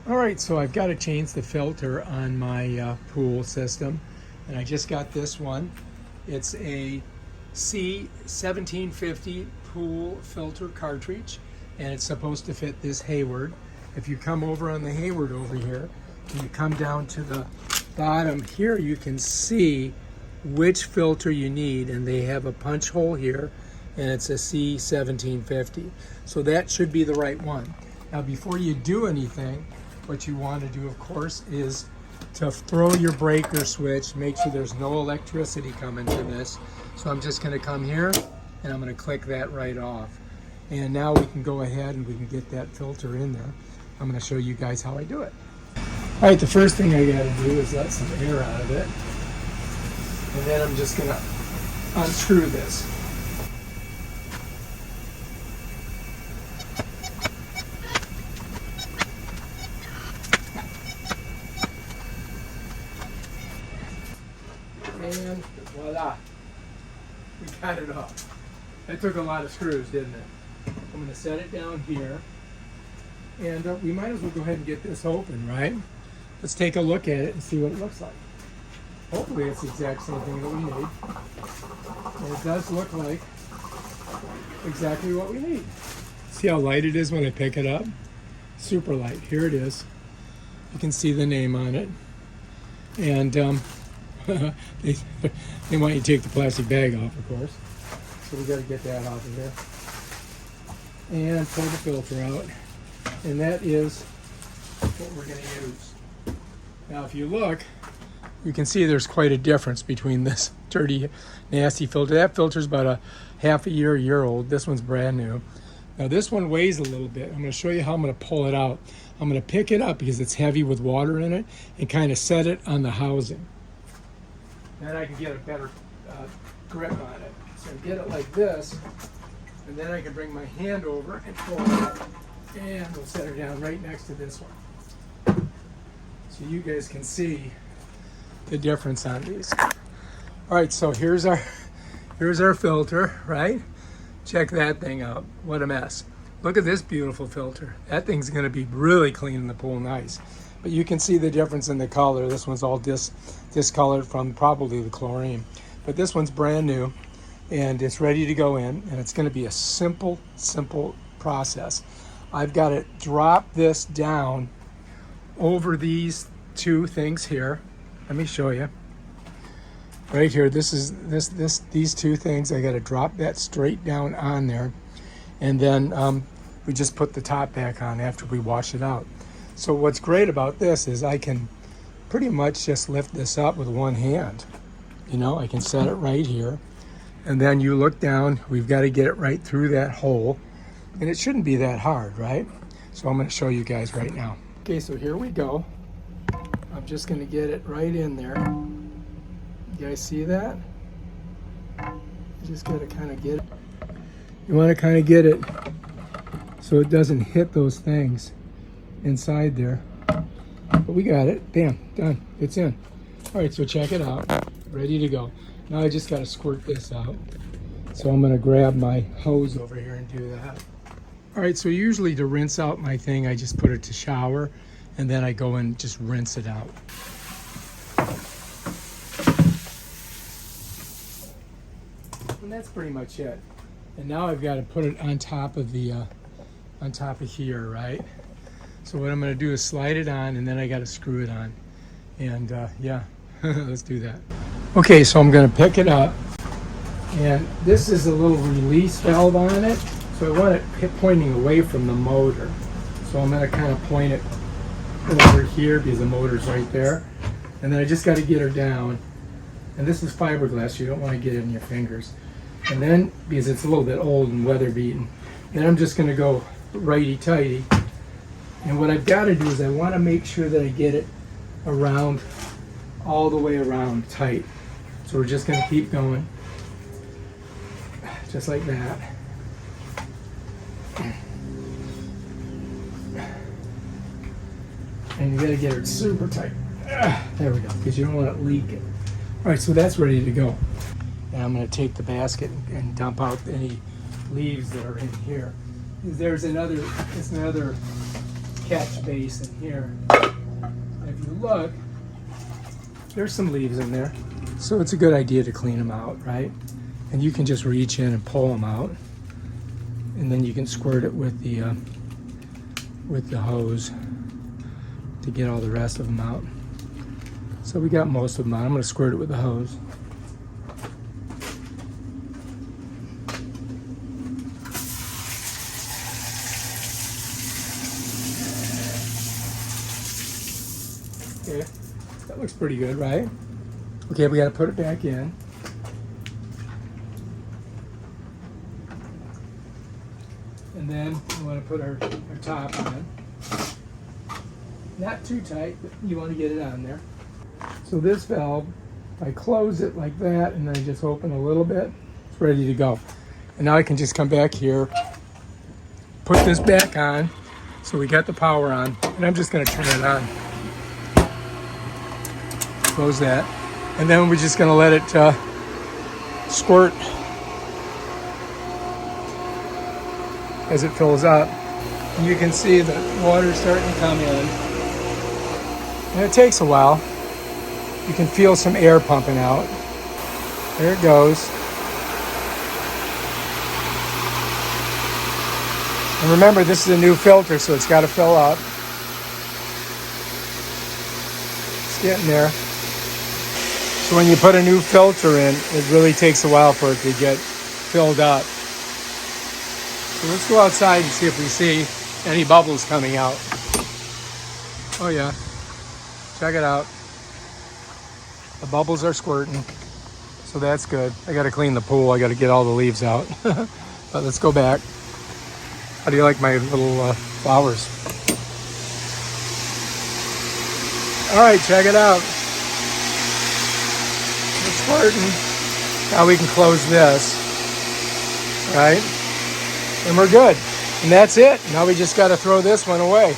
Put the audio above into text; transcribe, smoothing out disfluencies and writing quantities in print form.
All right, so I've got to change the filter on my pool system, and I just got this one. It's a C1750 pool filter cartridge, and it's supposed to fit this Hayward. If you come over on the Hayward over here, and you come down to the bottom here, you can see which filter you need, and they have a punch hole here, and it's a C1750. So that should be the right one. Now, before you do anything, what you want to do, of course, is to throw your breaker switch, make sure there's no electricity coming to this. So I'm just going to come here and I'm going to click that right off. And now we can go ahead and we can get that filter in there. I'm going to show you guys how I do it. All right, the first thing I got to do is let some air out of it. And then I'm just going to unscrew this. And voila, we got it off. That took a lot of screws, didn't it? I'm going to set it down here, and we might as well go ahead and get this open, right? Let's take a look at it and see what it looks like. Hopefully it's the exact same thing that we need. And it does look like exactly what we need. See how light it is when I pick it up? Super light. Here it is. You can see the name on it. And they want you to take the plastic bag off, of course. So we got to get that off of here. And pull the filter out. And that is what we're going to use. Now, if you look, you can see there's quite a difference between this dirty, nasty filter. That filter's about a half a year old. This one's brand new. Now, this one weighs a little bit. I'm going to show you how I'm going to pull it out. I'm going to pick it up because it's heavy with water in it and kind of set it on the housing. Then I can get a better grip on it. So I get it like this, and then I can bring my hand over and pull it up, and we'll set her down right next to this one. So you guys can see the difference on these. All right, so here's our filter, right? Check that thing out. What a mess. Look at this beautiful filter. That thing's going to be really cleaning the pool nice. But you can see the difference in the color. This one's all discolored from probably the chlorine. But this one's brand new, and it's ready to go in, and it's going to be a simple process. I've got to drop this down over these two things here. Let me show you. Right here, these two things, I got to drop that straight down on there, and then we just put the top back on after we wash it out. So what's great about this is I can pretty much just lift this up with one hand. You know, I can set it right here, and then you look down, we've got to get it right through that hole, and it shouldn't be that hard, right? So I'm going to show you guys right now. Okay, so here we go. I'm just going to get it right in there. You guys see that? You just got to kind of get it. You want to kind of get it so it doesn't hit those things inside there. But we got it. Bam, done. It's in. All right, so check it out. Ready to go. Now I just got to squirt this out. So I'm going to grab my hose over here and do that. All right, so usually to rinse out my thing, I just put it to shower, and then I go and just rinse it out. And that's pretty much it. And now I've got to put it on top of the on top of here, right? So what I'm going to do is slide it on, and then I got to screw it on. And yeah, let's do that. Okay, so I'm going to pick it up, and this is a little release valve on it. So I want it pointing away from the motor. So I'm going to kind of point it over here because the motor's right there. And then I just got to get her down. And this is fiberglass, so you don't want to get it in your fingers. And then, because it's a little bit old and weather beaten, then I'm just going to go righty-tighty. And what I've got to do is I want to make sure that I get it around, all the way around tight. So we're just going to keep going, just like that. And you got to get it super tight. There we go, because you don't want it leaking. All right, so that's ready to go. And I'm going to take the basket and dump out any leaves that are in here. There's another catch basin here. And if you look, there's some leaves in there. So it's a good idea to clean them out, right? And you can just reach in and pull them out. And then you can squirt it with the hose to get all the rest of them out. So we got most of them out. I'm going to squirt it with the hose. Okay, that looks pretty good, right? Okay, we got to put it back in. And then we want to put our top on. Not too tight, but you want to get it on there. So this valve, I close it like that and then I just open a little bit, it's ready to go. And now I can just come back here, put this back on, so we got the power on, and I'm just going to turn it on. Close that. And then we're just going to let it squirt as it fills up. And you can see the water starting to come in. And it takes a while. You can feel some air pumping out. There it goes. And remember, this is a new filter, so it's got to fill up. It's getting there. So when you put a new filter in, it really takes a while for it to get filled up. So let's go outside and see if we see any bubbles coming out. Oh yeah, check it out. The bubbles are squirting, so that's good. I gotta clean the pool, I gotta get all the leaves out. But let's go back. How do you like my little flowers? All right, check it out. It's squirting. Now we can close this, right? And we're good. And that's it. Now we just got to throw this one away.